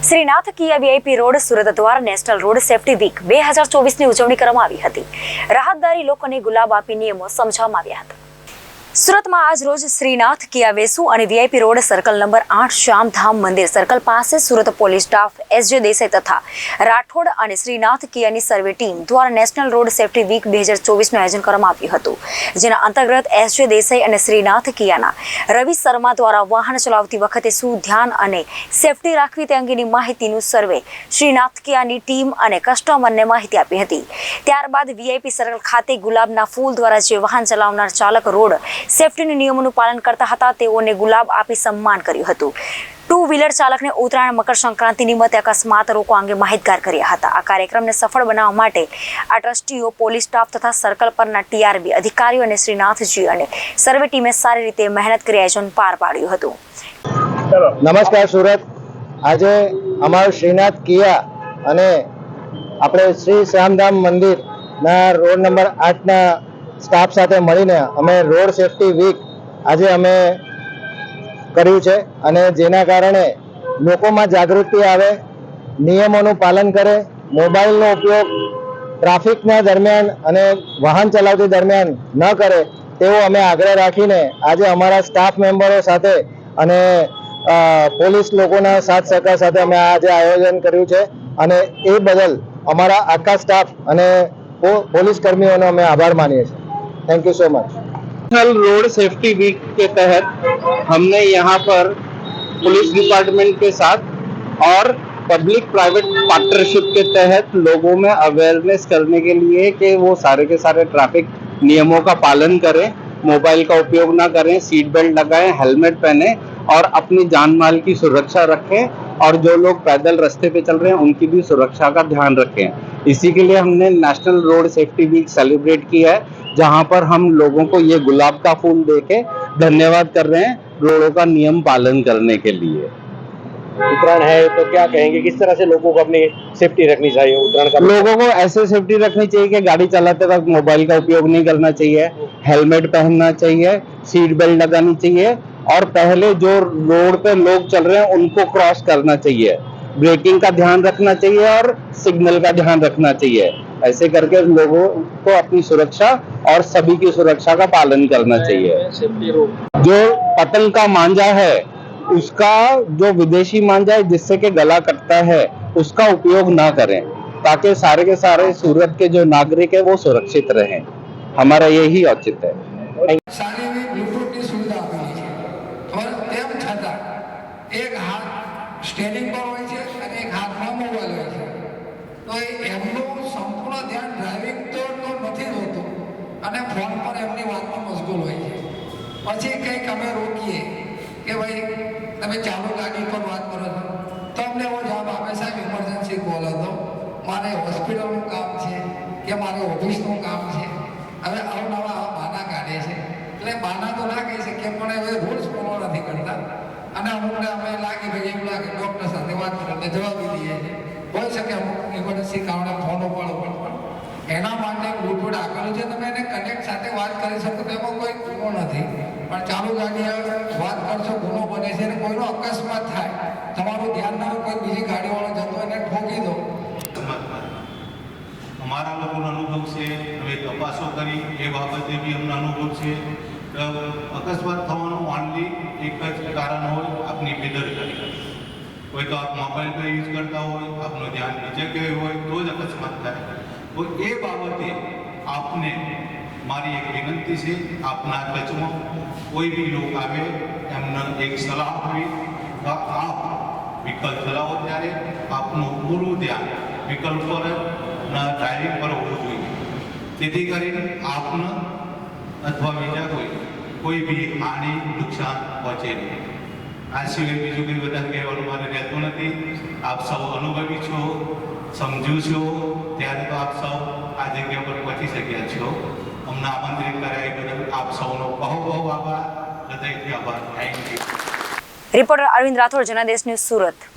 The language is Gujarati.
શ્રીનાથ કિયા વીઆઈપી રોડ સુરત દ્વારા નેશનલ રોડ સેફટી વીક 2024ની ઉજવણી કરવામાં આવી હતી। રાહતદારી લોકોને ગુલાબ આપી નિયમો સમજાવવામાં આવ્યા હતા। સુરતમાં આજ રોજ શ્રીનાથ કિયા વેસુ અને VIP road circle number 8 Shyamdham મંદિર સર્કલ પાસે Surat police staff SJ Desai તથા રાઠોડ અને શ્રીનાથ કિયાની સર્વે ટીમ દ્વારા નેશનલ રોડ સેફટી વીક 2024નું આયોજન કરવામાં આવ્યું હતું, જેના અંતર્ગત એસજે દેસાઈ અને શ્રીનાથ કિયાના રવિ શર્મા દ્વારા વાહન ચલાવતી વખતે શું ધ્યાન અને સેફટી રાખવી તે અંગેની માહિતીનું સર્વે શ્રીનાથ કિયાની ટીમ અને કસ્ટમરને માહિતી આપી હતી। ત્યારબાદ વીઆઈપી સર્કલ ખાતે ગુલાબના ફૂલ દ્વારા જે વાહન ચલાવનાર ચાલક રોડ સેફટીના નિયમોનું પાલન કરતા હતા તેઓને ગુલાબ આપી સન્માન કર્યું હતું। ટુ વ્હીલર ચાલકને ઉત્તરાયણ મકર સંક્રાંતિ નિમિત્તે અકસ્માત રોકવા અંગે માહિતગાર કર્યા હતા। આ કાર્યક્રમને સફળ બનાવવા માટે આ ટ્રસ્ટીઓ, પોલીસ સ્ટાફ તથા સર્કલ પરના ટીઆરબી અધિકારીઓ અને શ્રીનાથજી અને સર્વે ટીમે સારી રીતે મહેનત કરી આયોજન પાર પાડ્યું હતું। નમસ્કાર સુરત, આજે અમારું શ્રીનાથ કિયા અને આપણે શ્રી શ્યામધામ મંદિરના રોડ નંબર 8ના સ્ટાફ સાથે મળીને અમે રોડ સેફટી વીક આજે અમે કર્યું છે અને જેના કારણે લોકોમાં જાગૃતિ આવે, નિયમોનું પાલન કરે, મોબાઈલનો ઉપયોગ ટ્રાફિકના દરમિયાન અને વાહન ચલાવતી દરમિયાન ન કરે તેવો અમે આગ્રહ રાખીને આજે અમારા સ્ટાફ મેમ્બરો સાથે અને પોલીસ લોકોના સાથ સહકાર સાથે અમે આજે આયોજન કર્યું છે અને એ બદલ અમારા આખા સ્ટાફ અને पुलिस कर्मियों ने हमें आभार मानिए। Thank you so much. National road safety week के तहत हमने यहाँ पर पुलिस डिपार्टमेंट के साथ और पब्लिक प्राइवेट पार्टनरशिप के तहत लोगों में अवेयरनेस करने के लिए कि वो सारे के सारे ट्रैफिक नियमों का पालन करें, मोबाइल का उपयोग ना करें, सीट बेल्ट लगाएं, हेलमेट पहने और अपनी जान माल की सुरक्षा रखें और जो लोग पैदल रास्ते पे चल रहे हैं उनकी भी सुरक्षा का ध्यान रखें। इसी के लिए हमने national road safety week celebrate किया है, जहां पर हम लोगों को ये गुलाब का फूल देके धन्यवाद कर रहे हैं रोडों का नियम पालन करने के लिए। उत्तरायण है तो क्या कहेंगे, किस तरह से लोगों को अपनी सेफ्टी रखनी चाहिए? उत्तरायण का लोगों को ऐसे सेफ्टी रखनी चाहिए कि गाड़ी चलाते वक्त मोबाइल का उपयोग नहीं करना चाहिए, हेलमेट पहनना चाहिए, सीट बेल्ट लगानी चाहिए और पहले जो रोड पे लोग चल रहे हैं उनको क्रॉस करना चाहिए, ब्रेकिंग का ध्यान रखना चाहिए और सिग्नल का ध्यान रखना चाहिए। ऐसे करके लोगों को अपनी सुरक्षा और सभी की सुरक्षा का पालन करना चाहिए। जो पतंग का मांझा है उसका जो विदेशी मांझा है जिससे के गला कटता है उसका उपयोग ना करें, ताकि सारे के सारे सूरत के जो नागरिक है वो सुरक्षित रहें। हमारा यही औचित्य है। एक हाथ स्टेरिंग पर હોય છે અને એક હાથમાં મોબાઈલ હોય છે, તો એમનું સંપૂર્ણ ધ્યાન ડ્રાઇવિંગ તો નથી હોતું અને ફોન પર એમની વાતમાં મશગુલ હોય છે। પછી કંઈક અમે રોકીએ કે ભાઈ તમે ચાલુ ગાડી પર વાત કરો છો તો અમને એવો જવાબ આપે, સાહેબ ઇમરજન્સી કોલ હતો, મારે હોસ્પિટલનું કામ છે કે મારે ઓફિસનું કામ છે। હવે અવનવા બહાના કાઢે છે, એટલે બહાના તો ના કહી શકીએ પણ હવે રૂલ્સ ફોલો નથી કરતા અને અમુકને અમે લાગે ભાઈ એવું લાગે ડૉક્ટર સાથે વાત કરીને જવાબી દઈએ છીએ। હોઈ શકે અમુક ઇમરજન્સી કારણે ફોન ઉપાડવો પણ એના માટે બ્લૂટૂથ આપેલું છે, તમે એને કનેક્ટ સાથે વાત કરી શકો તો એમાં કોઈ ગુનો નથી, પણ ચાલુ ગાડીએ વાત કરશો ગુનો બને છે અને કોઈનો અકસ્માત થાય, તમારું ધ્યાન ના હોય, કોઈ બીજી ગાડીવાળો જતો એને ઠોકી દો। અમારા લોકોનો અનુભવ છે, હવે તપાસો કરી એ બાબતે બી અમને અનુભવ છે। અકસ્માત થવાનું ઓનલી એક જ કારણ હોય, આપની બેદરકારી। કોઈ તો આપ મોબાઈલ પર યુઝ કરતા હોય, આપનું ધ્યાન બીજે ગયું હોય તો જ અકસ્માત થાય। તો એ બાબતે આપને મારી એક વિનંતી છે, આપના ટચમાં કોઈ બી લોક આવે એમને એક સલાહ આપવી, આપ વિકલ્પ ચલાવો ત્યારે આપનું પૂરું ધ્યાન વિકલ્પ પર ડ્રાઇવિંગ પર હોવું જોઈએ, જેથી કરીને આપને અથવા બીજા કોઈ બી હાનિ નુકસાન પહોંચે નહીં। આ સિવાય બીજું કંઈ વધારે કહેવાનું મારે રહેતું નથી। આપ સૌ અનુભવી છો, સમજુ છો, ત્યારે તો આપ સૌ આ જગ્યા પર પહોંચી શક્યા છો। અમને આમંત્રિત કર્યા એ બદલ આપ સૌનો બહુ બહુ આભાર, હૃદયથી આભાર। Thank you. Reporter Arvind Rathod, Janadesh news, Surat.